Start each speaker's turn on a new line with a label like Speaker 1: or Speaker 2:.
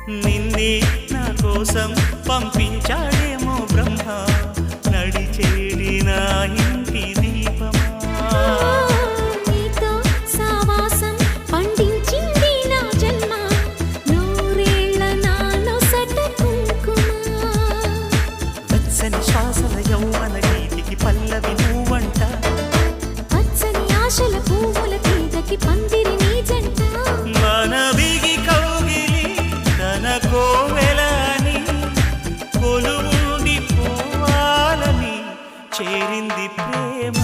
Speaker 1: నిన్నే నా కోసం పంపించాడేమో బ్రహ్మ, నడిచేడి నా ఇంటి దీపమా.
Speaker 2: నీతో సావాసం పండించింది నా జన్మ, నూరేళ్ల నాలో సట కుంకుమ.
Speaker 1: వెచ్చని శ్వాసల యౌవన గీతికి పల్లవి నువ్వంట,
Speaker 2: పచ్చని ఆశల పువ్వుల తీగకి పందిరి నీ జంట.
Speaker 1: మనవిగి కౌగిలి తన కోవెలని కొలువుండి పోవాలని చేరింది ప్రేమ.